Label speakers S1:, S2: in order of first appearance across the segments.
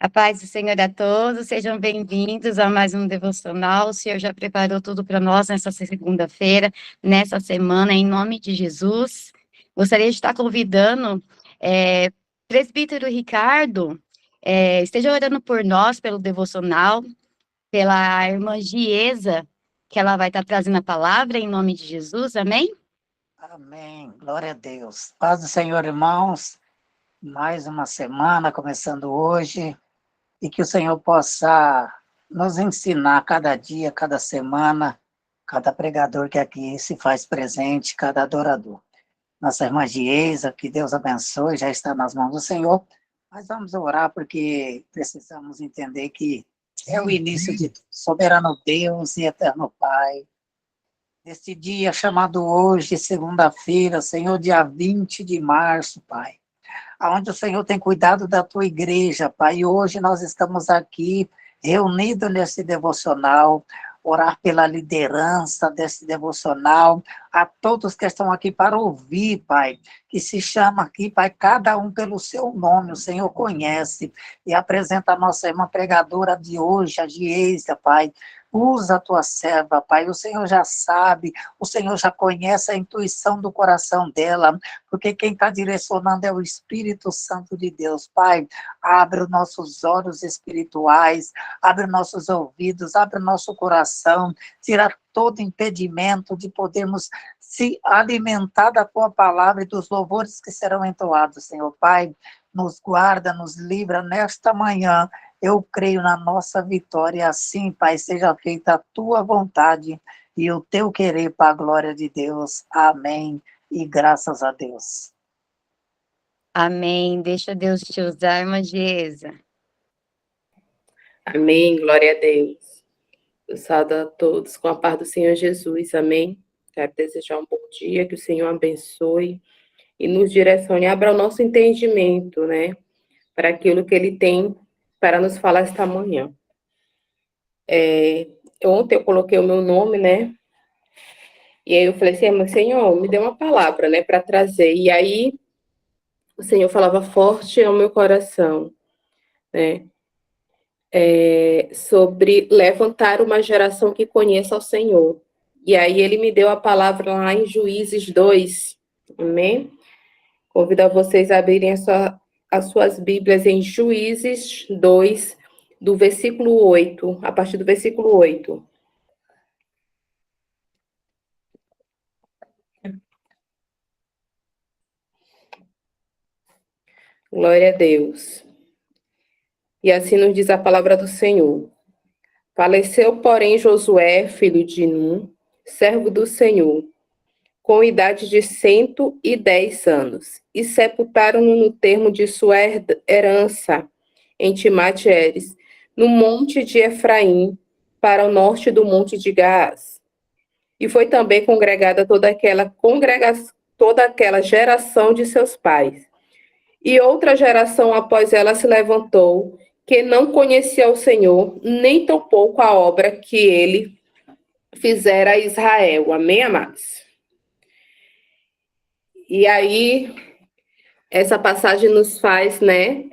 S1: A paz do Senhor a todos, sejam bem-vindos a mais um devocional. O Senhor já preparou tudo para nós nessa segunda-feira, nessa semana, em nome de Jesus. Gostaria de estar convidando presbítero Ricardo, esteja orando por nós, pelo devocional, pela irmã Giesa, que ela vai estar trazendo a palavra em nome de Jesus, amém?
S2: Amém, glória a Deus. Paz do Senhor, irmãos, mais uma semana começando hoje, e que o Senhor possa nos ensinar cada dia, cada semana, cada pregador que aqui se faz presente, cada adorador. Nossa irmã Giesa, que Deus abençoe, já está nas mãos do Senhor, mas vamos orar porque precisamos entender que é o início de tudo. Soberano Deus e eterno Pai, neste dia chamado hoje, segunda-feira, Senhor, dia 20 de março, Pai, aonde o Senhor tem cuidado da tua igreja, Pai, e hoje nós estamos aqui reunidos nesse devocional, orar pela liderança desse devocional, a todos que estão aqui para ouvir, Pai, que se chama aqui, Pai, cada um pelo seu nome, o Senhor conhece, e apresenta a nossa irmã pregadora de hoje, a Giesa, Pai. Usa a tua serva, Pai, o Senhor já sabe, o Senhor já conhece a intuição do coração dela, porque quem está direcionando é o Espírito Santo de Deus. Pai, abre os nossos olhos espirituais, abre nossos ouvidos, abre nosso coração, tira todo impedimento de podermos se alimentar da tua palavra e dos louvores que serão entoados, Senhor. Pai, nos guarda, nos livra nesta manhã. Eu creio na nossa vitória, assim, Pai, seja feita a tua vontade e o teu querer para a glória de Deus. Amém. E graças a Deus.
S1: Amém. Deixa Deus te usar, irmã Giesa.
S3: Amém, glória a Deus. Eu saúdo a todos com a paz do Senhor Jesus, amém. Quero desejar um bom dia, que o Senhor abençoe e nos direcione, abra o nosso entendimento, né, para aquilo que Ele tem para nos falar esta manhã. Ontem eu coloquei o meu nome, né, e aí eu falei assim, mas Senhor, me dê uma palavra, né, para trazer, e aí o Senhor falava forte ao meu coração, né, sobre levantar uma geração que conheça o Senhor. E aí ele me deu a palavra lá em Juízes 2, amém? Convido a vocês a abrirem as suas Bíblias em Juízes 2, do versículo 8, a partir do versículo 8. Glória a Deus. E assim nos diz a palavra do Senhor. Faleceu, porém, Josué, filho de Num, servo do Senhor, com idade de 110 anos, e sepultaram-no no termo de sua herança, em Timate-Heres, no monte de Efraim, para o norte do monte de Gaás. E foi também congregada toda aquela geração de seus pais. E outra geração após ela se levantou, que não conhecia o Senhor, nem tampouco a obra que ele fizera a Israel. Amém, amados? E aí, essa passagem nos faz, né,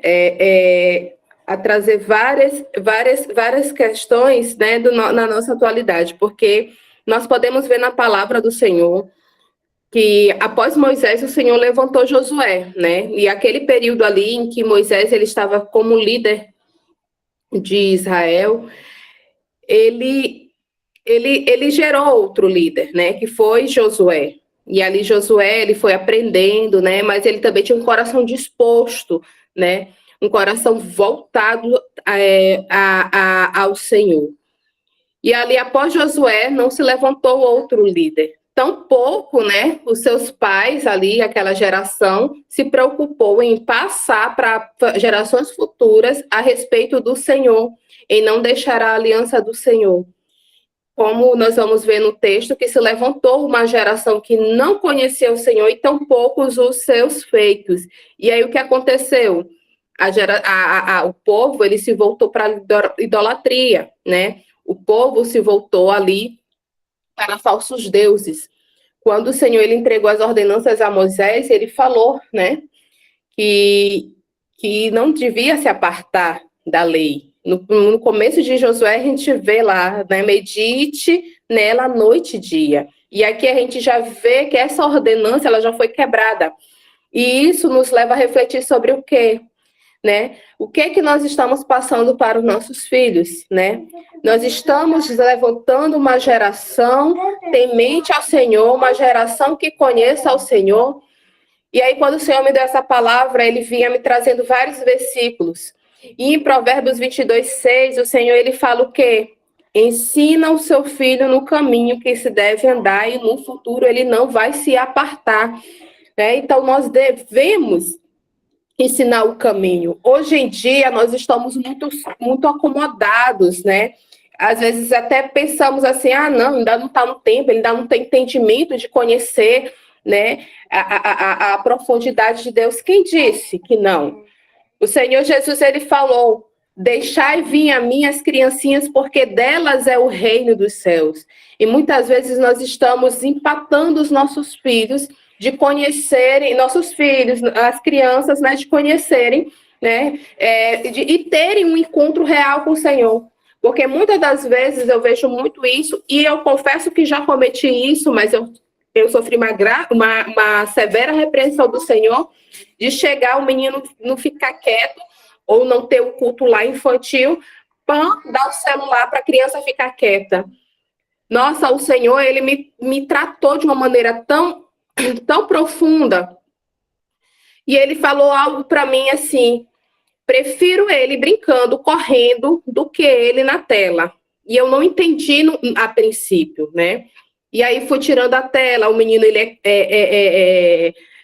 S3: a trazer várias questões, né, na nossa atualidade, porque nós podemos ver na palavra do Senhor que após Moisés o Senhor levantou Josué, né, e aquele período ali em que Moisés ele estava como líder de Israel, ele gerou outro líder, né, que foi Josué. E ali Josué, ele foi aprendendo, né, mas ele também tinha um coração disposto, né, um coração voltado ao Senhor. E ali, após Josué, não se levantou outro líder. Tampouco, né, os seus pais ali, aquela geração, se preocupou em passar para gerações futuras a respeito do Senhor, em não deixar a aliança do Senhor. Como nós vamos ver no texto, que se levantou uma geração que não conhecia o Senhor e tampouco os seus feitos. E aí o que aconteceu? O povo ele se voltou para a idolatria, né? O povo se voltou ali para falsos deuses. Quando o Senhor ele entregou as ordenanças a Moisés, ele falou, né, que não devia se apartar da lei. No começo de Josué, a gente vê lá, né, medite nela noite e dia. E aqui a gente já vê que essa ordenança ela já foi quebrada. E isso nos leva a refletir sobre o quê? Né? O que nós estamos passando para os nossos filhos, né? Nós estamos levantando uma geração temente ao Senhor, uma geração que conheça ao Senhor. E aí, quando o Senhor me deu essa palavra, ele vinha me trazendo vários versículos. E em Provérbios 22:6, o Senhor, ele fala o quê? Ensina o seu filho no caminho que se deve andar e no futuro ele não vai se apartar. Né? Então, nós devemos ensinar o caminho. Hoje em dia, nós estamos muito acomodados, né? Às vezes até pensamos assim, não, ainda não está no tempo, ele ainda não tem entendimento de conhecer, né, a profundidade de Deus. Quem disse que não? O Senhor Jesus, ele falou, deixai vir a mim as criancinhas, porque delas é o reino dos céus. E muitas vezes nós estamos empatando os nossos filhos de conhecerem, nossos filhos, as crianças, né, de conhecerem, né, e terem um encontro real com o Senhor. Porque muitas das vezes eu vejo muito isso, e eu confesso que já cometi isso, mas eu sofri uma severa repreensão do Senhor, de chegar o menino não ficar quieto, ou não ter o culto lá infantil, dar o celular para a criança ficar quieta. Nossa, o Senhor, ele me tratou de uma maneira tão profunda. E ele falou algo para mim assim, prefiro ele brincando, correndo, do que ele na tela. E eu não entendi a princípio, né? E aí fui tirando a tela, o menino, ele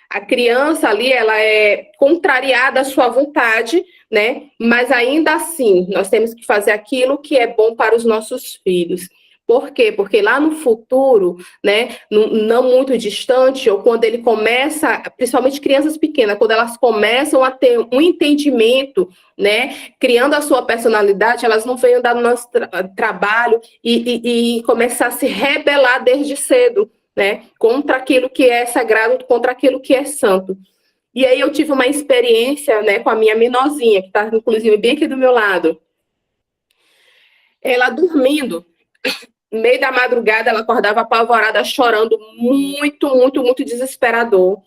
S3: a criança ali, ela é contrariada à sua vontade, né? Mas ainda assim, nós temos que fazer aquilo que é bom para os nossos filhos. Por quê? Porque lá no futuro, né, não muito distante, ou quando ele começa, principalmente crianças pequenas, quando elas começam a ter um entendimento, né, criando a sua personalidade, elas não venham dar no nosso trabalho e começar a se rebelar desde cedo, né, contra aquilo que é sagrado, contra aquilo que é santo. E aí eu tive uma experiência, né, com a minha menorzinha, que está, inclusive, bem aqui do meu lado. Ela dormindo, no meio da madrugada, ela acordava apavorada, chorando, muito, muito, muito desesperador.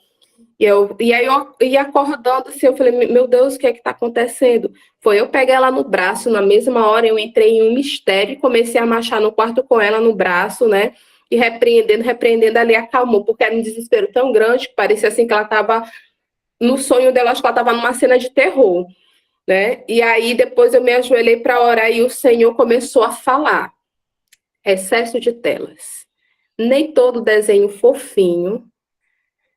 S3: E aí eu ia acordando assim, eu falei, meu Deus, o que é que está acontecendo? Foi eu peguei ela no braço, na mesma hora eu entrei em um mistério e comecei a marchar no quarto com ela no braço, né? E repreendendo, ali acalmou, porque era um desespero tão grande que parecia assim que ela estava, no sonho dela, acho que ela estava numa cena de terror, né? E aí depois eu me ajoelhei para orar e o Senhor começou a falar. Excesso de telas. Nem todo desenho fofinho,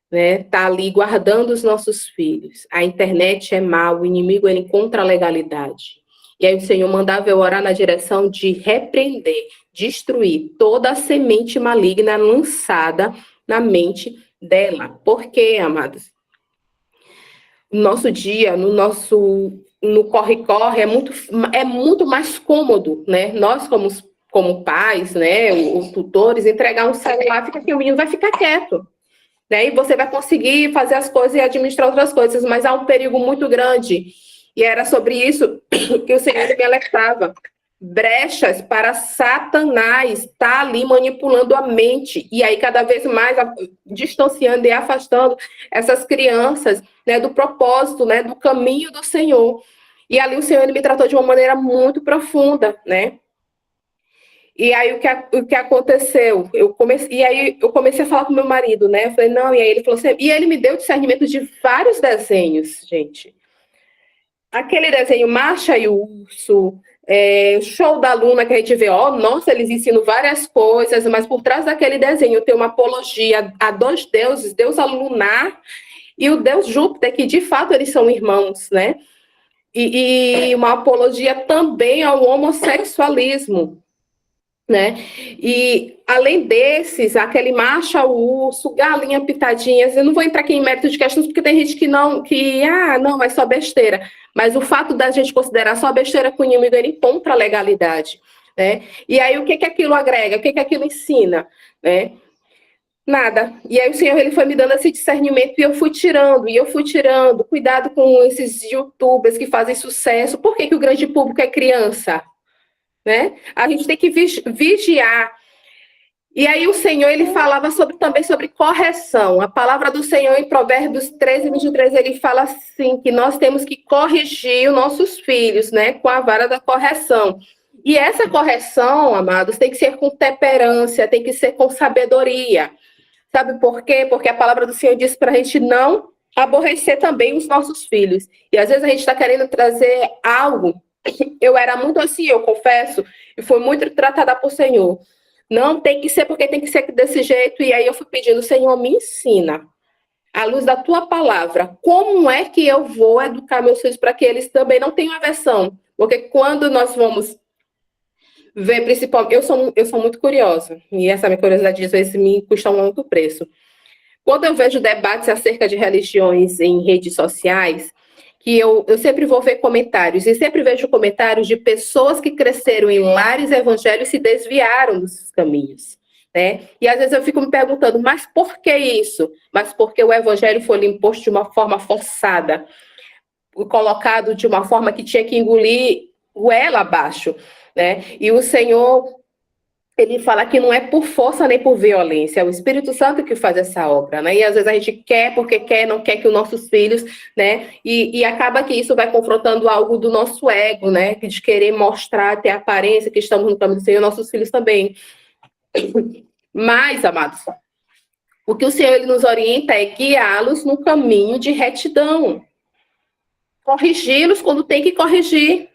S3: né, tá ali guardando os nossos filhos. A internet é mal, o inimigo ele encontra a legalidade. E aí o Senhor mandava eu orar na direção de repreender, destruir toda a semente maligna lançada na mente dela. Por quê, amados? No nosso dia, no corre-corre, é muito mais cômodo, né? Nós, como pais, né, os tutores, entregar um celular, fica que o menino vai ficar quieto, né, e você vai conseguir fazer as coisas e administrar outras coisas, mas há um perigo muito grande, e era sobre isso que o Senhor me alertava, brechas para Satanás, tá ali manipulando a mente, e aí cada vez mais distanciando e afastando essas crianças, né, do propósito, né, do caminho do Senhor, e ali o Senhor ele me tratou de uma maneira muito profunda, né. E aí, o que aconteceu? Eu comecei a falar com meu marido, né? Eu falei, não, e aí ele falou assim, e ele me deu discernimento de vários desenhos, gente. Aquele desenho Marcha e o Urso, Show da Luna, que a gente vê, nossa, eles ensinam várias coisas, mas por trás daquele desenho tem uma apologia a dois deuses, Deus lunar e o Deus Júpiter, que de fato eles são irmãos, né? E uma apologia também ao homossexualismo, né? E além desses, aquele Marcha, o Urso, Galinha Pitadinhas, eu não vou entrar aqui em mérito de questões, porque tem gente que não, é só besteira, mas o fato da gente considerar só besteira com o inimigo, ele encontra a legalidade, né? E aí o que aquilo agrega, o que aquilo ensina, né? Nada. E aí o Senhor, ele foi me dando esse discernimento e eu fui tirando. Cuidado com esses youtubers que fazem sucesso. Por que que o grande público é criança? Né? A gente tem que vigiar. E aí o Senhor, ele falava também sobre correção. A palavra do Senhor em Provérbios 13:23, ele fala assim, que nós temos que corrigir os nossos filhos, né, com a vara da correção. E essa correção, amados, tem que ser com temperança, tem que ser com sabedoria. Sabe por quê? Porque a palavra do Senhor diz para a gente não aborrecer também os nossos filhos. E às vezes a gente está querendo trazer algo. Eu era muito assim, eu confesso, e fui muito tratada por Senhor. Não tem que ser porque tem que ser desse jeito. E aí eu fui pedindo, Senhor, me ensina, à luz da tua palavra, como é que eu vou educar meus filhos para que eles também não tenham aversão. Porque quando nós vamos ver, principalmente, eu sou muito curiosa, e essa minha curiosidade às vezes me custa muito preço. Quando eu vejo debates acerca de religiões em redes sociais, que eu sempre vou ver comentários, e sempre vejo comentários de pessoas que cresceram em lares evangélicos e se desviaram dos caminhos, né? E às vezes eu fico me perguntando, mas por que isso? Mas porque o evangelho foi lhe imposto de uma forma forçada, colocado de uma forma que tinha que engolir o ela abaixo, né? E o Senhor, ele fala que não é por força nem por violência, é o Espírito Santo que faz essa obra, né? E às vezes a gente quer porque quer, não quer que os nossos filhos, né? E acaba que isso vai confrontando algo do nosso ego, né? De querer mostrar, ter aparência que estamos no caminho do Senhor, nossos filhos também. Mas, amados, o que o Senhor, ele nos orienta é guiá-los no caminho de retidão. Corrigi-los quando tem que corrigir.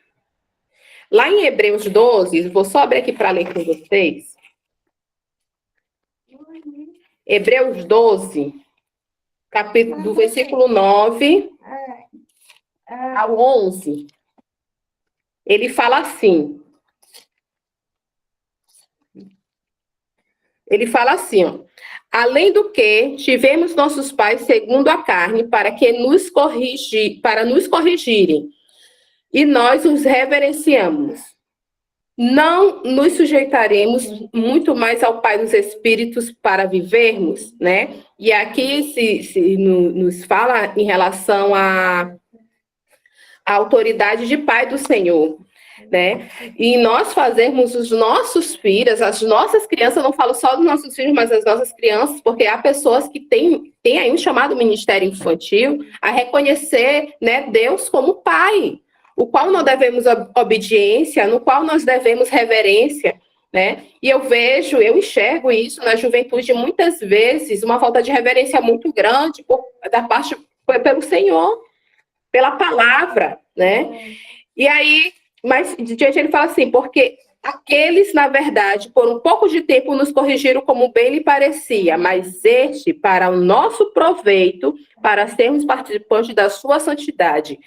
S3: Lá em Hebreus 12, vou só abrir aqui para ler com vocês. Hebreus 12, capítulo, do versículo 9 ao 11. Ele fala assim. Ele fala assim, ó. Além do que, tivemos nossos pais segundo a carne para nos corrigirem. E nós os reverenciamos. Não nos sujeitaremos muito mais ao Pai dos Espíritos para vivermos, né? E aqui nos fala em relação à autoridade de Pai do Senhor, né? E nós fazermos os nossos filhos, as nossas crianças, eu não falo só dos nossos filhos, mas as nossas crianças, porque há pessoas que têm aí um chamado ministério infantil a reconhecer, né, Deus como Pai, o qual nós devemos obediência, no qual nós devemos reverência, né? E eu enxergo isso na juventude muitas vezes, uma falta de reverência muito grande da parte pelo Senhor, pela palavra, né? E aí, mas diante ele fala assim, porque aqueles, na verdade, por um pouco de tempo nos corrigiram como bem lhe parecia, mas este para o nosso proveito, para sermos participantes da sua santidade.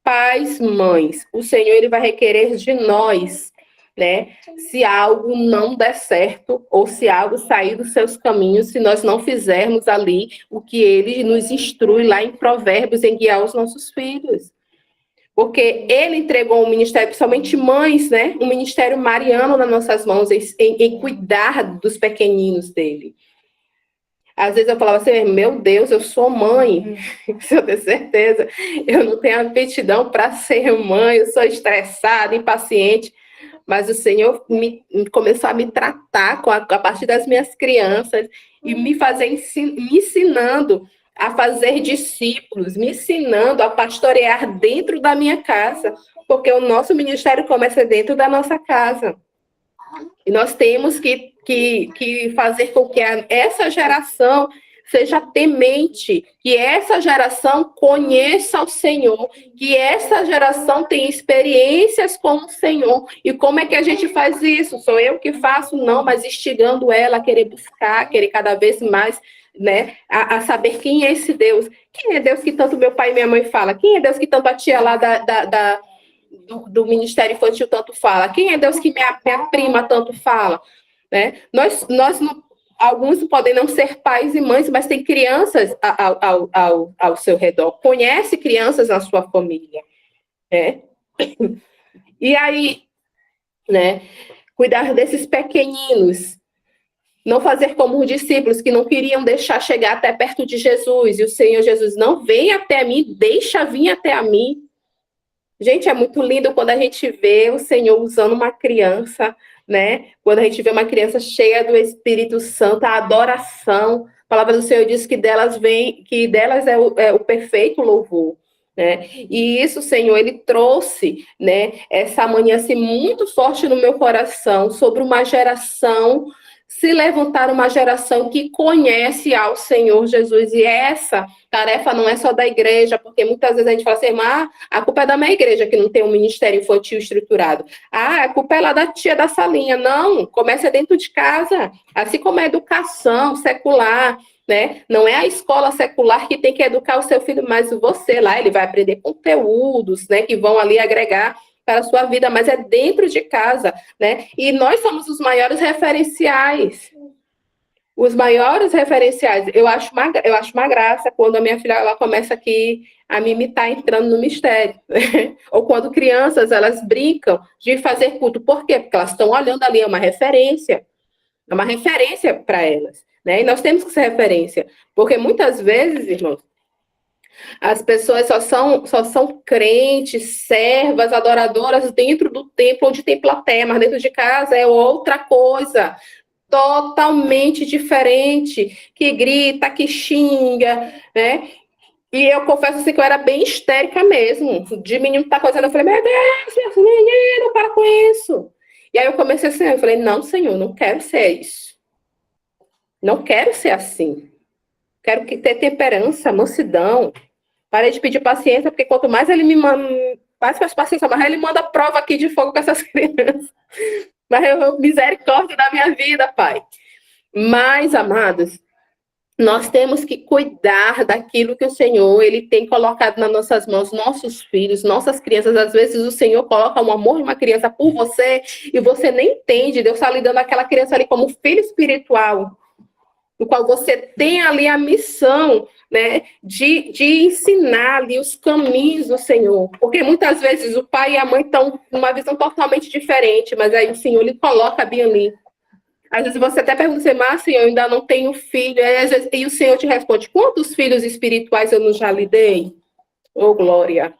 S3: Pais, mães, o Senhor, ele vai requerer de nós, né? Se algo não der certo, ou se algo sair dos seus caminhos, se nós não fizermos ali o que ele nos instrui lá em Provérbios, em guiar os nossos filhos. Porque ele entregou um ministério, principalmente mães, né? Um ministério mariano nas nossas mãos, em cuidar dos pequeninos dele. Às vezes eu falava assim, meu Deus, eu sou mãe, se eu tenho certeza, eu não tenho aptidão para ser mãe, eu sou estressada, impaciente, mas o Senhor começou a me tratar a partir das minhas crianças e me ensinando a fazer discípulos, me ensinando a pastorear dentro da minha casa, porque o nosso ministério começa dentro da nossa casa. E nós temos que fazer com que essa geração seja temente, que essa geração conheça o Senhor, que essa geração tenha experiências com o Senhor. E como é que a gente faz isso? Sou eu que faço? Não, mas instigando ela a querer buscar, querer cada vez mais, né, a saber quem é esse Deus. Quem é Deus que tanto meu pai e minha mãe falam? Quem é Deus que tanto a tia lá do Ministério Infantil tanto fala? Quem é Deus que minha prima tanto fala? Né? Nós alguns podem não ser pais e mães, mas tem crianças ao seu redor. Conhece crianças na sua família. Né? E aí, né, cuidar desses pequeninos. Não fazer como os discípulos que não queriam deixar chegar até perto de Jesus. E o Senhor Jesus, não vem até mim, deixa vir até a mim. Gente, é muito lindo quando a gente vê o Senhor usando uma criança, né? Quando a gente vê uma criança cheia do Espírito Santo, a adoração. A palavra do Senhor diz que delas é o perfeito louvor. Né? E isso, Senhor, Ele trouxe, né, essa manhã assim, muito forte no meu coração sobre uma geração, se levantar uma geração que conhece ao Senhor Jesus. E essa tarefa não é só da igreja, porque muitas vezes a gente fala assim, a culpa é da minha igreja, que não tem um ministério infantil estruturado. A culpa é lá da tia da salinha. Não, começa dentro de casa, assim como a educação secular, né? Não é a escola secular que tem que educar o seu filho, mas você lá, ele vai aprender conteúdos, né, que vão ali agregar para a sua vida, mas é dentro de casa, né? E nós somos os maiores referenciais. Os maiores referenciais. Eu acho uma graça quando a minha filha ela começa aqui a me imitar entrando no mistério. Ou quando crianças, elas brincam de fazer culto. Por quê? Porque elas estão olhando ali, é uma referência para elas. Né? E nós temos que ser referência, porque muitas vezes, irmãos, as pessoas só são crentes, servas, adoradoras dentro do templo onde tem plateia, mas dentro de casa é outra coisa, totalmente diferente, que grita, que xinga, né? E eu confesso assim que eu era bem histérica mesmo, de menino tá coisando, eu falei, meu Deus, menino, para com isso. E aí eu comecei assim, eu falei, não, Senhor, não quero ser isso. Não quero ser assim. Quero ter temperança, mansidão. Parei de pedir paciência, porque quanto mais ele me manda, mais paciência, mais ele manda prova aqui de fogo com essas crianças. Mas misericórdia da minha vida, Pai. Mas, amados, nós temos que cuidar daquilo que o Senhor ele tem colocado nas nossas mãos, nossos filhos, nossas crianças. Às vezes o Senhor coloca um amor em uma criança por você e você nem entende. Deus está lidando aquela criança ali como filho espiritual, no qual você tem ali a missão, né, de ensinar ali os caminhos do Senhor. Porque muitas vezes o pai e a mãe estão numa visão totalmente diferente, mas aí o Senhor lhe coloca bem ali. Às vezes você até pergunta assim, mas Senhor, eu ainda não tenho filho. E o Senhor te responde, quantos filhos espirituais eu não já lhe dei? Oh, glória!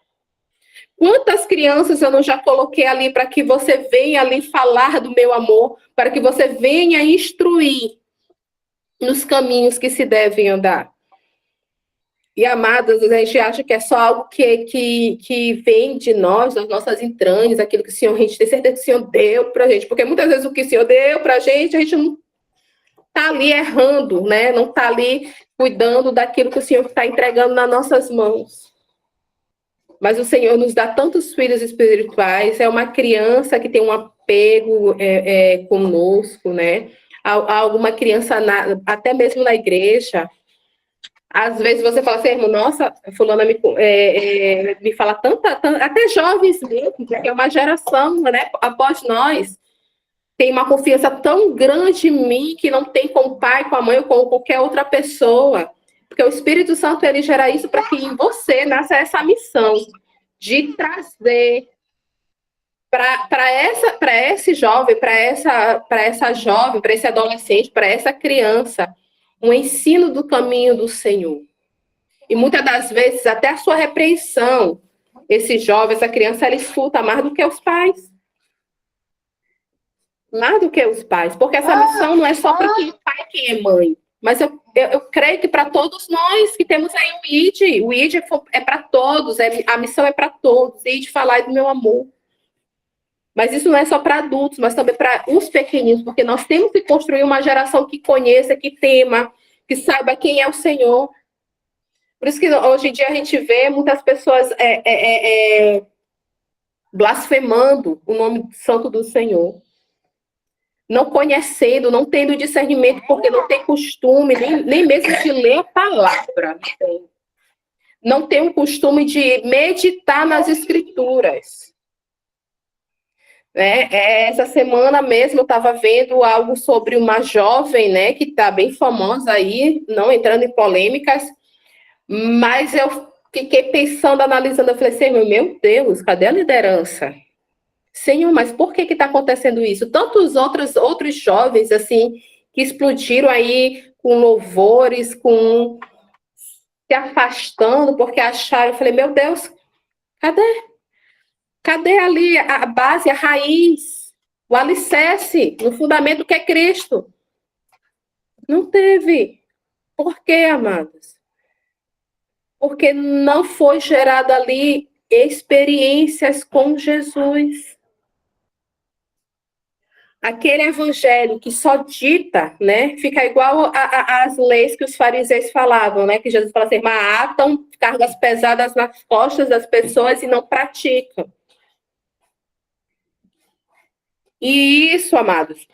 S3: Quantas crianças eu não já coloquei ali para que você venha ali falar do meu amor, para que você venha instruir nos caminhos que se devem andar. E, amadas, a gente acha que é só algo que vem de nós, das nossas entranhas, aquilo que o Senhor, a gente tem certeza que o Senhor deu para a gente, porque muitas vezes o que o Senhor deu para a gente não está ali errando, né? Não está ali cuidando daquilo que o Senhor está entregando nas nossas mãos. Mas o Senhor nos dá tantos filhos espirituais, é uma criança que tem um apego conosco, né? Alguma criança, até mesmo na igreja, às vezes você fala assim, irmão, nossa, fulana me fala tanta, até jovens mesmo, que é uma geração, né, após nós, tem uma confiança tão grande em mim que não tem com o pai, com a mãe ou com qualquer outra pessoa, porque o Espírito Santo, ele gera isso para que em você nasça essa missão de trazer para esse jovem, para essa jovem, para esse adolescente, para essa criança, um ensino do caminho do Senhor. E muitas das vezes, até a sua repreensão, esse jovem, essa criança, ela escuta mais do que os pais. Mais do que os pais. Porque essa missão não é só para quem é pai e quem é mãe. Mas eu creio que para todos nós que temos aí o ID é para todos, a missão é para todos, e de falar do meu amor. Mas isso não é só para adultos, mas também para os pequeninos, porque nós temos que construir uma geração que conheça, que tema, que saiba quem é o Senhor. Por isso que hoje em dia a gente vê muitas pessoas blasfemando o nome santo do Senhor. Não conhecendo, não tendo discernimento, porque não tem costume, nem mesmo de ler a palavra. Não tem o costume de meditar nas Escrituras. Essa semana mesmo eu estava vendo algo sobre uma jovem, né, que está bem famosa aí, não entrando em polêmicas, mas eu fiquei pensando, analisando, eu falei assim, meu Deus, cadê a liderança? Senhor, mas por que está acontecendo isso? Tantos outros jovens, assim, que explodiram aí com louvores, com se afastando, porque acharam, eu falei, meu Deus, cadê? Cadê ali a base, a raiz, o alicerce, no fundamento que é Cristo? Não teve. Por quê, amados? Porque não foi gerado ali experiências com Jesus. Aquele evangelho que só dita, né, fica igual às leis que os fariseus falavam, né, que Jesus fala assim, matam cargas pesadas nas costas das pessoas e não praticam. E isso, amados,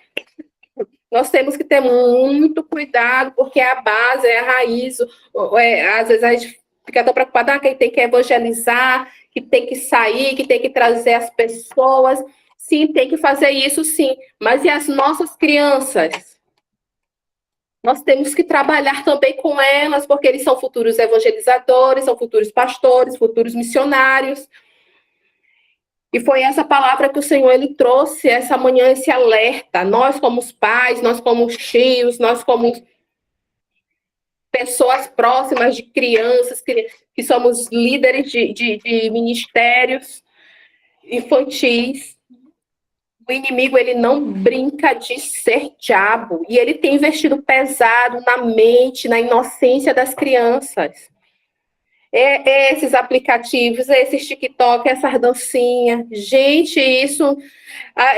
S3: nós temos que ter muito cuidado, porque a base, é a raiz, às vezes a gente fica tão preocupada, que tem que evangelizar, que tem que sair, que tem que trazer as pessoas. Sim, tem que fazer isso, sim. Mas e as nossas crianças? Nós temos que trabalhar também com elas, porque eles são futuros evangelizadores, são futuros pastores, futuros missionários. E foi essa palavra que o Senhor ele trouxe essa manhã, esse alerta. Nós, como os pais, nós, como os tios, nós, como pessoas próximas de crianças, que somos líderes de ministérios infantis. O inimigo, ele não brinca de ser diabo. E ele tem investido pesado na mente, na inocência das crianças. Esses aplicativos, esses TikTok, essas dancinhas. Gente, isso...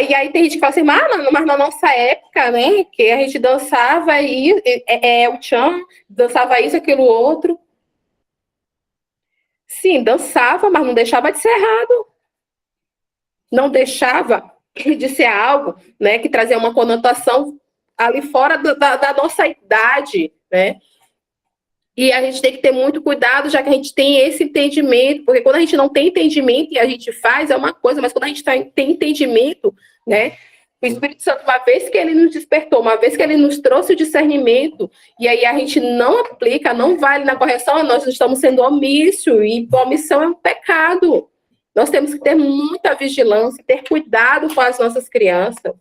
S3: E aí tem gente que fala assim, mas na nossa época, né, que a gente dançava e o tchan, dançava isso, aquilo, outro. Sim, dançava, mas não deixava de ser errado. Não deixava de ser algo, né, que trazia uma conotação ali fora da nossa idade, né? E a gente tem que ter muito cuidado, já que a gente tem esse entendimento, porque quando a gente não tem entendimento e a gente faz, é uma coisa, mas quando a gente tem entendimento, né? O Espírito Santo, uma vez que ele nos despertou, uma vez que ele nos trouxe o discernimento, e aí a gente não aplica, não vai na correção, nós estamos sendo omisso, e omissão é um pecado. Nós temos que ter muita vigilância, ter cuidado com as nossas crianças.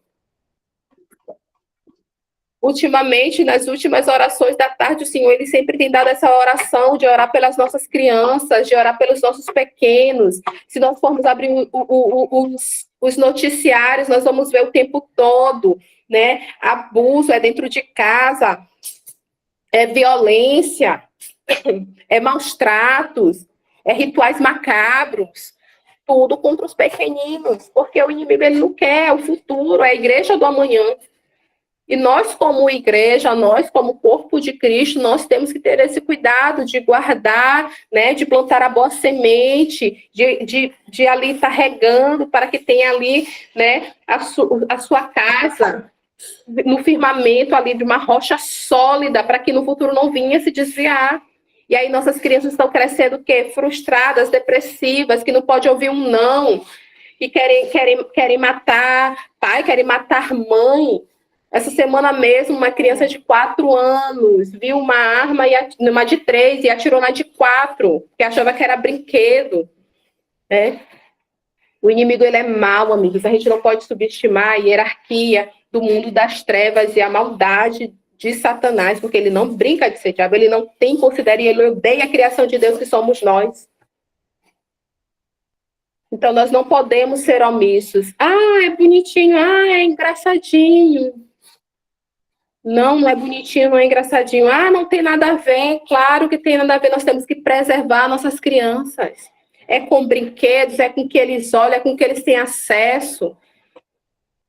S3: Ultimamente, nas últimas orações da tarde, o Senhor, ele sempre tem dado essa oração de orar pelas nossas crianças, de orar pelos nossos pequenos. Se nós formos abrir os noticiários, nós vamos ver o tempo todo, né? Abuso é dentro de casa, é violência, é maus tratos, é rituais macabros, tudo contra os pequeninos, porque o inimigo, ele não quer o futuro, é a igreja do amanhã. E nós, como igreja, nós, como corpo de Cristo, nós temos que ter esse cuidado de guardar, né, de plantar a boa semente, de ali estar regando, para que tenha ali, né, a sua casa no firmamento ali de uma rocha sólida, para que no futuro não venha se desviar. E aí nossas crianças estão crescendo o quê? Frustradas, depressivas, que não pode ouvir um não, que querem matar pai, querem matar mãe. Essa semana mesmo, uma criança de 4 anos viu uma arma, uma de 3, e atirou na de 4, que achava que era brinquedo, né? O inimigo, ele é mau, amigos. A gente não pode subestimar a hierarquia do mundo das trevas e a maldade de Satanás, porque ele não brinca de ser diabo, ele não tem consideração, ele odeia a criação de Deus, que somos nós. Então, nós não podemos ser omissos. É bonitinho, é engraçadinho. Não é bonitinho, não é engraçadinho. Não tem nada a ver. Claro que tem nada a ver. Nós temos que preservar nossas crianças. É com brinquedos, é com que eles olham, é com que eles têm acesso.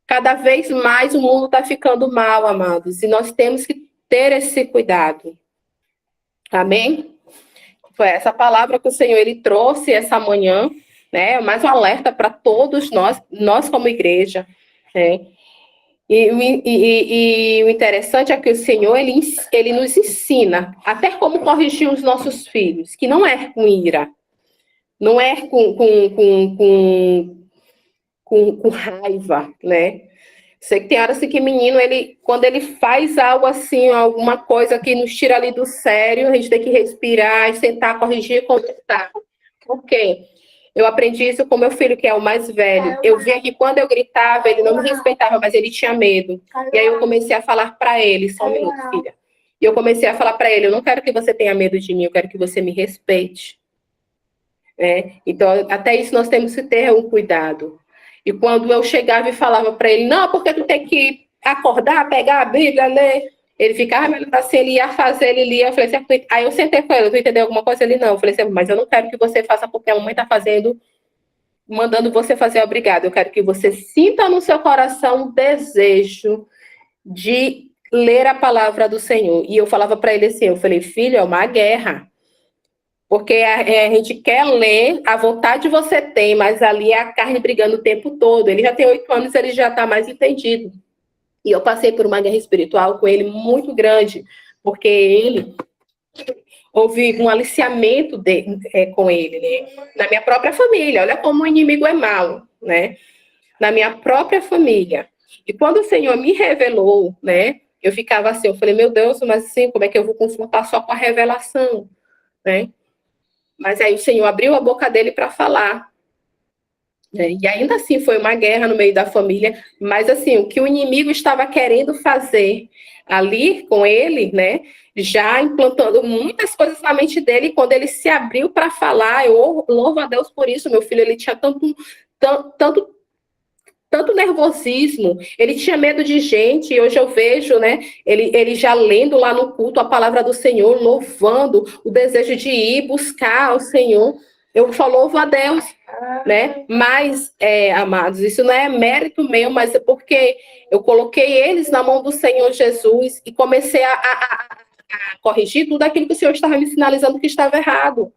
S3: Cada vez mais o mundo está ficando mal, amados. E nós temos que ter esse cuidado. Amém? Foi essa palavra que o Senhor ele trouxe essa manhã, né? Mais um alerta para todos nós como igreja, né? E o interessante é que o Senhor, ele nos ensina até como corrigir os nossos filhos, que não é com ira, não é com raiva, né? Sei que tem horas assim que menino, quando ele faz algo assim, alguma coisa que nos tira ali do sério, a gente tem que respirar, sentar, corrigir, conversar. Por quê? Eu aprendi isso com meu filho, que é o mais velho. Eu via que quando eu gritava, ele não me respeitava, mas ele tinha medo. E aí eu comecei a falar para ele, só um minuto, filha. E eu comecei a falar para ele, eu não quero que você tenha medo de mim, eu quero que você me respeite. Então, até isso nós temos que ter um cuidado. E quando eu chegava e falava para ele, não, porque tu tem que acordar, pegar a Bíblia, ler. Ele ficava olhando assim, ele ia fazer, ele lia. Eu falei assim, aí eu sentei com ele, tu entendeu alguma coisa? Ele não. Eu falei assim, mas eu não quero que você faça porque a mamãe está fazendo, mandando você fazer obrigado. Eu quero que você sinta no seu coração o desejo de ler a palavra do Senhor. E eu falava para ele assim, eu falei, filho, é uma guerra. Porque a gente quer ler, a vontade você tem, mas ali é a carne brigando o tempo todo. Ele já tem 8 anos, ele já está mais entendido. E eu passei por uma guerra espiritual com ele muito grande, porque ele houve um aliciamento com ele, né? Na minha própria família. Olha como o inimigo é mau, né? Na minha própria família. E quando o Senhor me revelou, né? Eu ficava assim, eu falei, meu Deus, mas assim, como é que eu vou confrontar só com a revelação, né? Mas aí o Senhor abriu a boca dele para falar. E ainda assim foi uma guerra no meio da família, mas assim, o que o inimigo estava querendo fazer ali com ele, né, já implantando muitas coisas na mente dele, quando ele se abriu para falar, eu louvo a Deus por isso, meu filho, ele tinha tanto nervosismo, ele tinha medo de gente, e hoje eu vejo, né, ele já lendo lá no culto a palavra do Senhor, louvando, o desejo de ir buscar ao Senhor, eu só louvo a Deus, né, mas, amados, isso não é mérito meu, mas é porque eu coloquei eles na mão do Senhor Jesus e comecei a corrigir tudo aquilo que o Senhor estava me sinalizando que estava errado.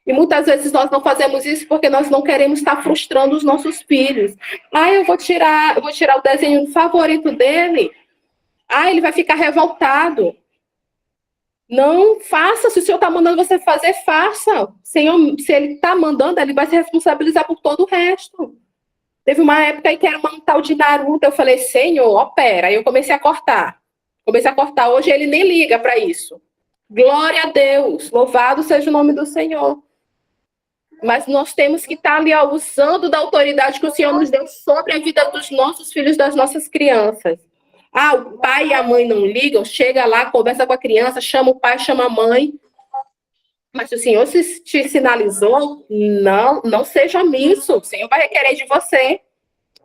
S3: E muitas vezes nós não fazemos isso porque nós não queremos estar frustrando os nossos filhos. Eu vou tirar o desenho favorito dele. Ele vai ficar revoltado. Não faça, se o Senhor está mandando você fazer, faça. Senhor, se ele está mandando, ele vai se responsabilizar por todo o resto. Teve uma época aí que era um tal de Naruto, eu falei, Senhor, opera. Aí eu comecei a cortar. Hoje ele nem liga para isso. Glória a Deus, louvado seja o nome do Senhor. Mas nós temos que estar ali, usando da autoridade que o Senhor nos deu sobre a vida dos nossos filhos, das nossas crianças. O pai e a mãe não ligam, chega lá, conversa com a criança, chama o pai, chama a mãe. Mas se o Senhor te sinalizou, não seja omisso. O Senhor vai requerer de você.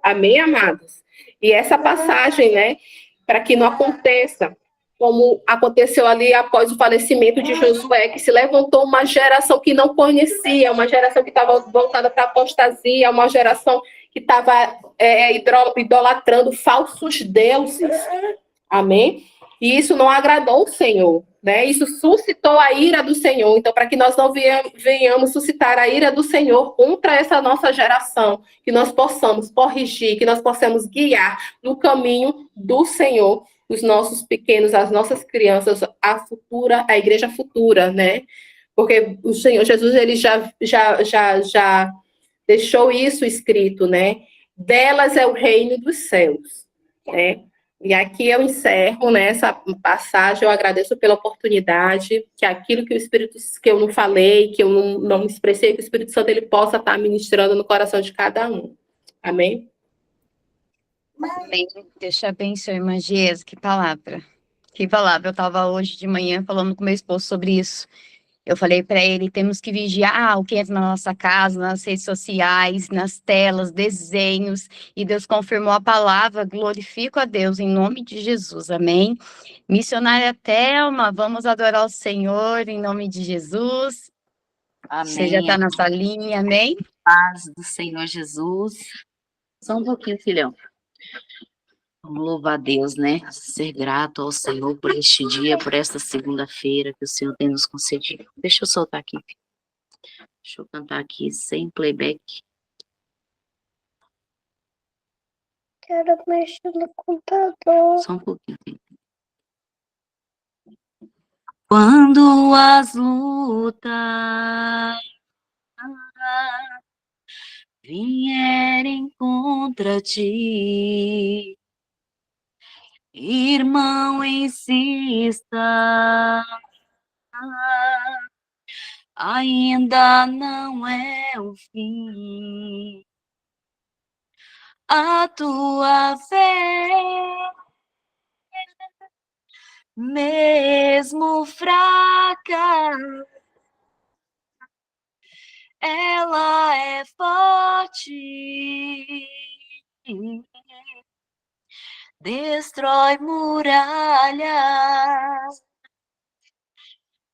S3: Amém, amados? E essa passagem, né, para que não aconteça como aconteceu ali após o falecimento de Josué, que se levantou uma geração que não conhecia, uma geração que estava voltada para a apostasia, uma geração que estava idolatrando falsos deuses. Amém? E isso não agradou o Senhor, né? Isso suscitou a ira do Senhor. Então, para que nós não venhamos suscitar a ira do Senhor contra essa nossa geração, que nós possamos corrigir, que nós possamos guiar no caminho do Senhor os nossos pequenos, as nossas crianças, a igreja futura, né? Porque o Senhor Jesus, ele já deixou isso escrito, né? Delas é o reino dos céus, né? E aqui eu encerro nessa passagem, eu agradeço pela oportunidade, que aquilo que o Espírito, que eu não falei, que eu não expressei, que o Espírito Santo ele possa estar ministrando no coração de cada um. Amém?
S1: Amém. Deus te abençoe, irmã Giesa, que palavra. Que palavra. Eu estava hoje de manhã falando com meu esposo sobre isso. Eu falei para ele, temos que vigiar o que entra na nossa casa, nas redes sociais, nas telas, desenhos, e Deus confirmou a palavra, glorifico a Deus em nome de Jesus, amém? Missionária Thelma, vamos adorar o Senhor em nome de Jesus.
S4: Amém.
S1: Você já está na sua linha, amém?
S4: Paz do Senhor Jesus. Só um pouquinho, filhão. Vamos louvar a Deus, né? Ser grato ao Senhor por este dia, por esta segunda-feira que o Senhor tem nos concedido. Deixa eu soltar aqui. Deixa eu cantar aqui sem playback.
S5: Quero mexer no computador.
S4: Só um pouquinho. Quando as lutas vierem contra ti, irmão, insista ainda não é o fim. A tua fé, mesmo fraca, ela é forte, destrói muralhas.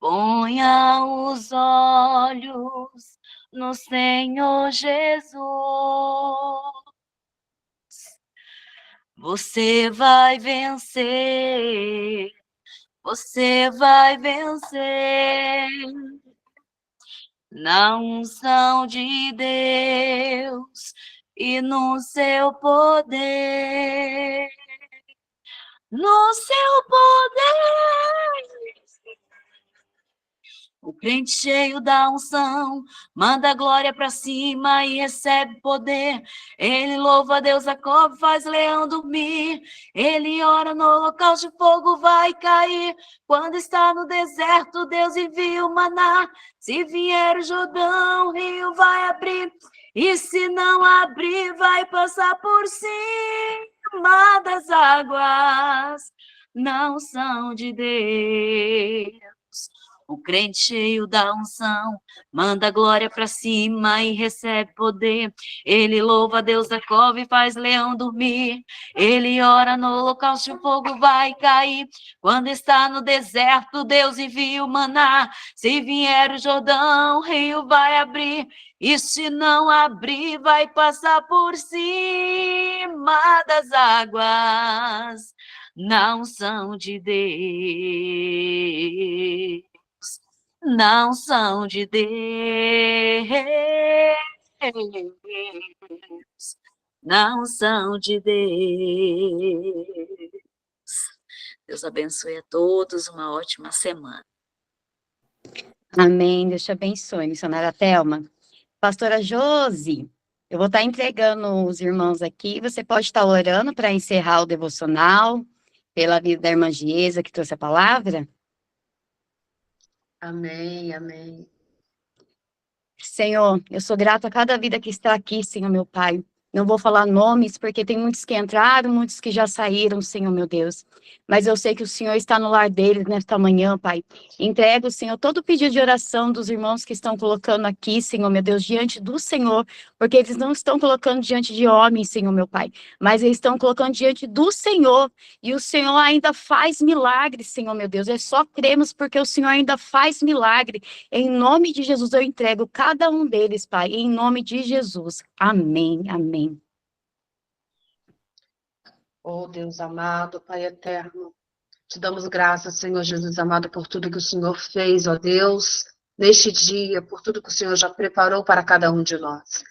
S4: Ponha os olhos no Senhor Jesus. Você vai vencer. Você vai vencer. Na unção de Deus e no seu poder. No seu poder. O crente cheio da unção, manda a glória pra cima e recebe poder. Ele louva a Deus, Jacob, faz leão dormir. Ele ora no local de fogo, vai cair. Quando está no deserto, Deus envia o maná. Se vier o Jordão, o rio vai abrir. E se não abrir, vai passar por cima das águas. Não são de Deus. O crente cheio da unção, manda a glória pra cima e recebe poder. Ele louva a Deus, Jacob, e faz leão dormir. Ele ora no local, se o fogo vai cair. Quando está no deserto, Deus envia o maná. Se vier o Jordão, o rio vai abrir. E se não abrir, vai passar por cima das águas. Não são de Deus. Não são de Deus, não são de Deus. Deus abençoe a todos, uma ótima semana.
S1: Amém, Deus te abençoe, missionária Thelma. Pastora Josi, eu vou estar entregando os irmãos aqui, você pode estar orando para encerrar o devocional, pela vida da irmã Giesa, que trouxe a palavra?
S3: Amém, amém.
S1: Senhor, eu sou grata a cada vida que está aqui, Senhor, meu Pai. Não vou falar nomes, porque tem muitos que entraram, muitos que já saíram, Senhor, meu Deus. Mas eu sei que o Senhor está no lar deles nesta manhã, Pai. Entrego, Senhor, todo o pedido de oração dos irmãos que estão colocando aqui, Senhor, meu Deus, diante do Senhor, porque eles não estão colocando diante de homens, Senhor, meu Pai, mas eles estão colocando diante do Senhor. E o Senhor ainda faz milagres, Senhor, meu Deus. É só cremos porque o Senhor ainda faz milagre. Em nome de Jesus, eu entrego cada um deles, Pai, em nome de Jesus. Amém, amém.
S6: Oh, Deus amado, Pai eterno, te damos graças, Senhor Jesus amado, por tudo que o Senhor fez, ó Deus, neste dia, por tudo que o Senhor já preparou para cada um de nós.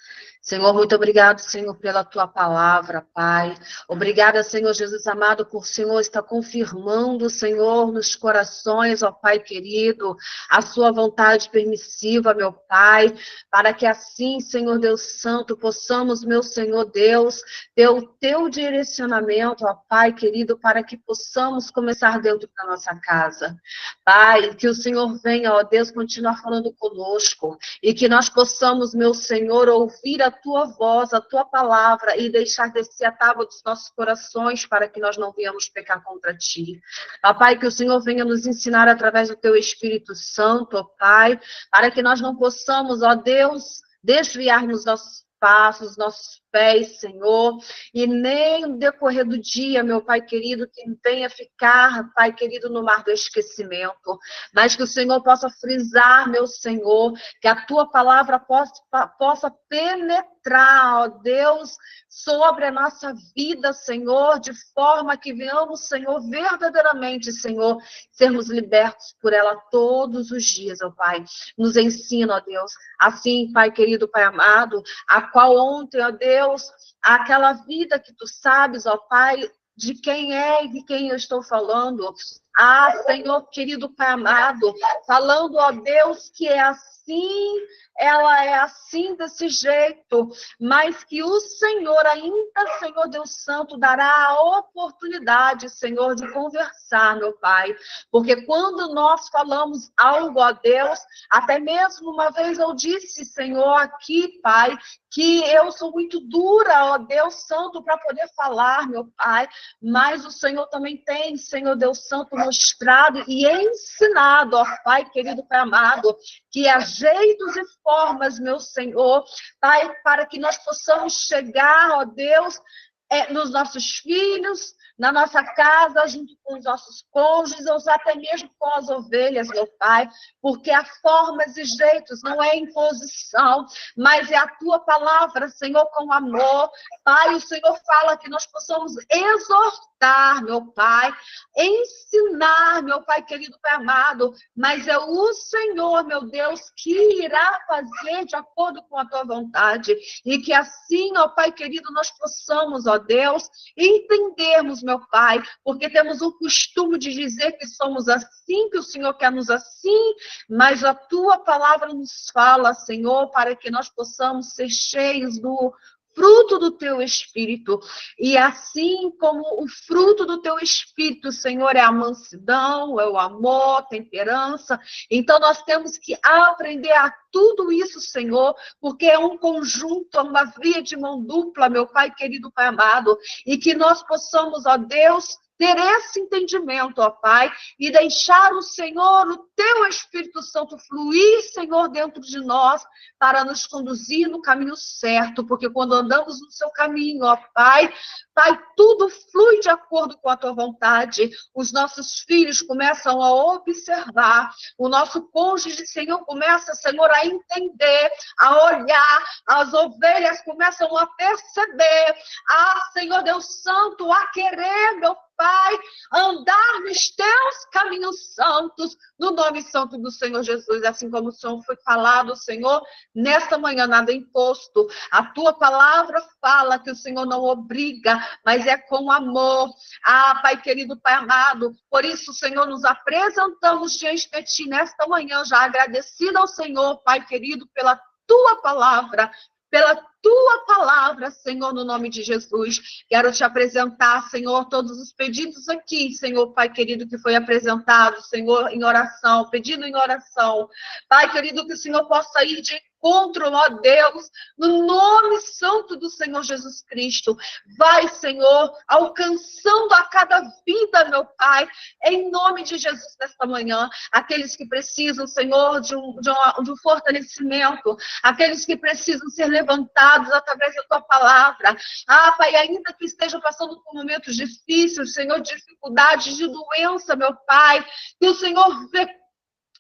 S6: Senhor, muito obrigado, Senhor, pela tua palavra, Pai. Obrigada, Senhor Jesus amado, por o Senhor estar confirmando, Senhor, nos corações, ó Pai querido, a sua vontade permissiva, meu Pai, para que assim, Senhor Deus Santo, possamos, meu Senhor Deus, ter o teu direcionamento, ó Pai querido, para que possamos começar dentro da nossa casa. Pai, que o Senhor venha, ó Deus, continuar falando conosco e que nós possamos, meu Senhor, ouvir a tua voz, a tua palavra e deixar descer a tábua dos nossos corações para que nós não venhamos pecar contra ti. Papai, que o Senhor venha nos ensinar através do teu Espírito Santo, ó Pai, para que nós não possamos, ó Deus, desviarmos nossos passos, nossos pés, Senhor, e nem no decorrer do dia, meu Pai querido, que venha ficar, Pai querido, no mar do esquecimento, mas que o Senhor possa frisar, meu Senhor, que a tua palavra possa penetrar, ó Deus, sobre a nossa vida, Senhor, de forma que venhamos, Senhor, verdadeiramente, Senhor, sermos libertos por ela todos os dias, ó Pai. Nos ensina, ó Deus, assim, Pai querido, Pai amado, a qual ontem, ó Deus, aquela vida que tu sabes, ó Pai, de quem é e de quem eu estou falando. Senhor querido Pai amado, falando, ó Deus, que é assim, ela é assim, desse jeito, mas que o Senhor ainda, Senhor Deus Santo, dará a oportunidade, Senhor, de conversar, meu Pai, porque quando nós falamos algo, ó Deus, até mesmo uma vez eu disse, Senhor, aqui, Pai, que eu sou muito dura, ó Deus Santo, para poder falar, meu Pai, mas o Senhor também tem, Senhor Deus Santo, mostrado e ensinado, ó Pai, querido Pai amado, que há jeitos e formas, meu Senhor, Pai, para que nós possamos chegar, ó Deus, nos nossos filhos, na nossa casa, junto com os nossos cônjuges, ou até mesmo com as ovelhas, meu Pai, porque há formas e jeitos, não é imposição, mas é a Tua palavra, Senhor, com amor. Pai, o Senhor fala que nós possamos exortar, meu Pai, ensinar, meu Pai querido, Pai amado, mas é o Senhor, meu Deus, que irá fazer de acordo com a Tua vontade, e que assim, ó Pai querido, nós possamos, ó Deus, entendermos, meu Pai, porque temos o costume de dizer que somos assim, que o Senhor quer nos assim, mas a Tua palavra nos fala, Senhor, para que nós possamos ser cheios do fruto do Teu Espírito. E assim como o fruto do Teu Espírito, Senhor, é a mansidão, é o amor, a temperança, então nós temos que aprender a tudo isso, Senhor, porque é um conjunto, uma via de mão dupla, meu Pai querido, Pai amado, e que nós possamos, ó Deus, ter esse entendimento, ó Pai, e deixar o Senhor, o Teu Espírito Santo fluir, Senhor, dentro de nós, para nos conduzir no caminho certo, porque quando andamos no Seu caminho, ó Pai, tudo flui de acordo com a Tua vontade, os nossos filhos começam a observar, o nosso cônjuge, Senhor, começa, Senhor, a entender, a olhar, as ovelhas começam a perceber, Senhor Deus Santo, a querer, meu Pai, andar nos Teus caminhos santos, no nome santo do Senhor Jesus, assim como o Senhor foi falado, Senhor, nesta manhã, nada imposto. A Tua palavra fala que o Senhor não obriga, mas é com amor. Pai querido, Pai amado, por isso, Senhor, nos apresentamos diante de Ti nesta manhã, já agradecida ao Senhor, Pai querido, pela Tua palavra, Senhor, no nome de Jesus. Quero Te apresentar, Senhor, todos os pedidos aqui, Senhor, Pai querido, que foi apresentado, Senhor, em oração, pedido em oração. Pai querido, que o Senhor possa ir de encontro, ó Deus, no nome santo do Senhor Jesus Cristo. Vai, Senhor, alcançando a cada vida, meu Pai, em nome de Jesus nesta manhã. Aqueles que precisam, Senhor, de um fortalecimento, aqueles que precisam ser levantados através da Tua palavra. Pai, ainda que estejam passando por momentos difíceis, Senhor, de dificuldades, de doença, meu Pai, que o Senhor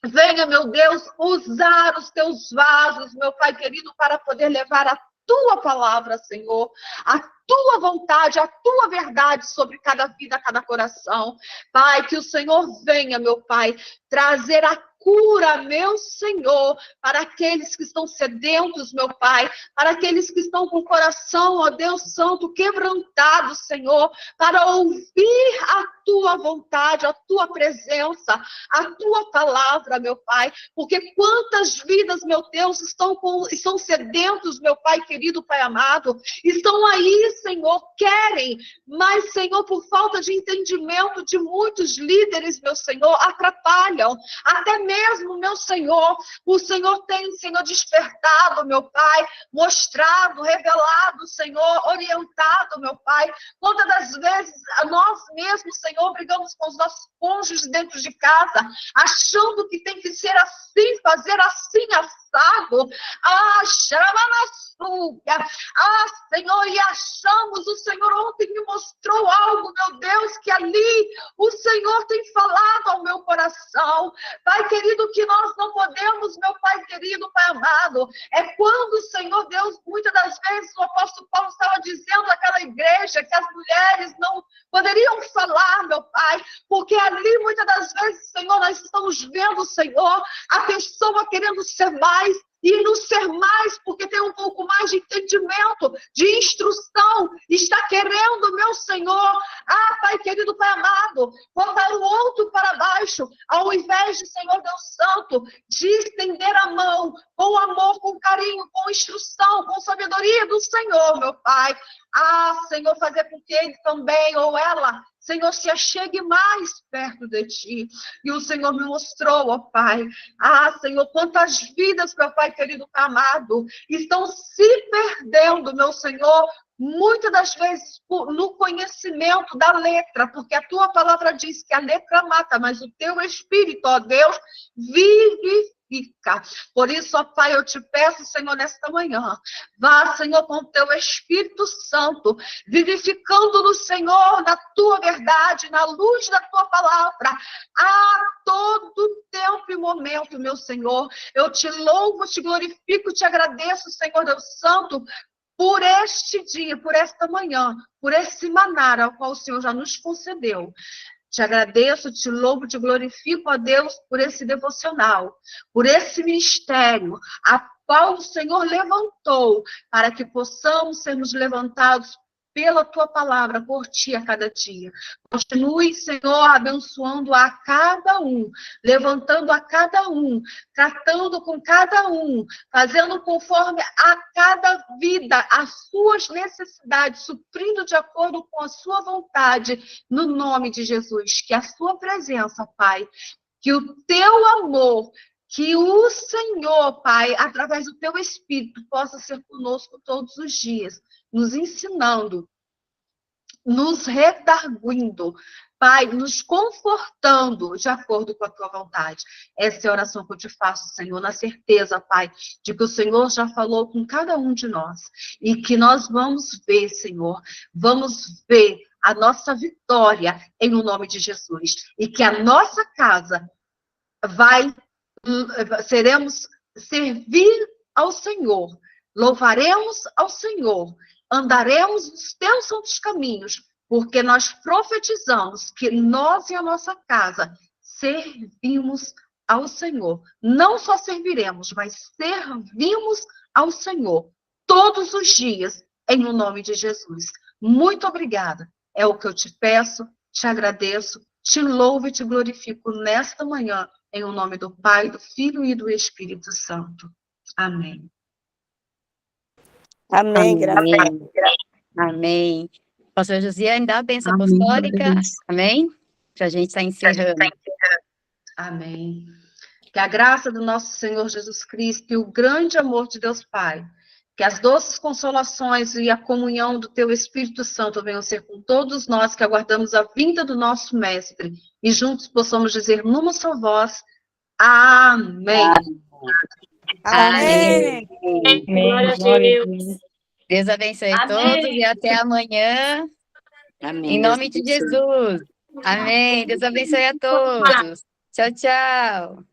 S6: venha, meu Deus, usar os Teus vasos, meu Pai querido, para poder levar a Tua palavra, Senhor, a Tua vontade, a Tua verdade sobre cada vida, cada coração. Pai, que o Senhor venha, meu Pai, trazer a cura, meu Senhor, para aqueles que estão sedentos, meu Pai, para aqueles que estão com o coração, ó Deus Santo, quebrantado, Senhor, para ouvir a Tua vontade, a Tua presença, a Tua palavra, meu Pai, porque quantas vidas, meu Deus, estão sedentos, meu Pai querido, Pai amado, estão aí, Senhor, querem, mas, Senhor, por falta de entendimento de muitos líderes, meu Senhor, atrapalham, até mesmo, meu Senhor, o Senhor tem, Senhor, despertado, meu Pai, mostrado, revelado, Senhor, orientado, meu Pai. Quantas das vezes nós mesmos, Senhor, brigamos com os nossos cônjuges dentro de casa, achando que tem que ser assim, fazer assim, assado. Senhor, e achamos, o Senhor ontem me mostrou algo, meu Deus, que ali o Senhor tem falado ao meu coração. Pai querido, que nós não podemos, meu Pai querido, Pai amado, é quando, Senhor Deus, muitas das vezes o apóstolo Paulo estava dizendo àquela igreja que as mulheres não poderiam falar, meu Pai, porque ali muitas das vezes, Senhor, nós estamos vendo, Senhor, a pessoa querendo ser mais, e no ser mais, porque tem um pouco mais de entendimento, de instrução, está querendo, meu Senhor, Ah, Pai querido, Pai amado, botar o outro para baixo, ao invés de, Senhor Deus Santo, de estender a mão com amor, com carinho, com instrução, com sabedoria do Senhor, meu Pai. Ah, Senhor, fazer com que ele também, ou ela, Senhor, se achegue mais perto de Ti. E o Senhor me mostrou, ó Pai. Ah, Senhor, quantas vidas, meu Pai querido, amado, estão se perdendo, meu Senhor, muitas das vezes no conhecimento da letra, porque a Tua palavra diz que a letra mata, mas o Teu Espírito, ó Deus, vivifica. Por isso, ó Pai, eu te peço, Senhor, nesta manhã, vá, Senhor, com o Teu Espírito Santo, vivificando no Senhor, na Tua verdade, na luz da Tua palavra, a todo tempo e momento, meu Senhor. Eu te louvo, te glorifico, te agradeço, Senhor Deus Santo, por este dia, por esta manhã, por esse maná ao qual o Senhor já nos concedeu. Te agradeço, te louvo, te glorifico, ó Deus, por esse devocional, por esse ministério, a qual o Senhor levantou, para que possamos sermos levantados pela Tua palavra, por Ti a cada dia. Continue, Senhor, abençoando a cada um, levantando a cada um, tratando com cada um, fazendo conforme a cada vida, as suas necessidades, suprindo de acordo com a sua vontade, no nome de Jesus. Que a sua presença, Pai, que o Teu amor, que o Senhor, Pai, através do Teu Espírito, possa ser conosco todos os dias, nos ensinando, nos redarguindo, Pai, nos confortando de acordo com a Tua vontade. Essa é a oração que eu te faço, Senhor, na certeza, Pai, de que o Senhor já falou com cada um de nós e que nós vamos ver, Senhor, vamos ver a nossa vitória em o nome de Jesus e que a nossa casa seremos servir ao Senhor, louvaremos ao Senhor, andaremos nos Teus santos caminhos, porque nós profetizamos que nós e a nossa casa servimos ao Senhor. Não só serviremos, mas servimos ao Senhor todos os dias, em o nome de Jesus. Muito obrigada. É o que eu te peço, te agradeço, te louvo e te glorifico nesta manhã, em o nome do Pai, do Filho e do Espírito Santo. Amém.
S7: Amém, graças a Deus.
S1: Amém. Pastor Josiane, dá a bênção
S4: Amém.
S1: apostólica. Amém? Para a gente estar encerrando.
S6: Amém. Que a graça do nosso Senhor Jesus Cristo e o grande amor de Deus Pai, que as doces consolações e a comunhão do Teu Espírito Santo venham ser com todos nós que aguardamos a vinda do nosso Mestre e juntos possamos dizer numa só voz, amém.
S7: Amém.
S1: Glória a Deus. Deus abençoe todos e até amanhã.
S4: Amém.
S1: Em
S4: Deus
S1: nome de
S4: abençoe.
S1: Jesus. Amém. Deus abençoe a todos. Tchau, tchau.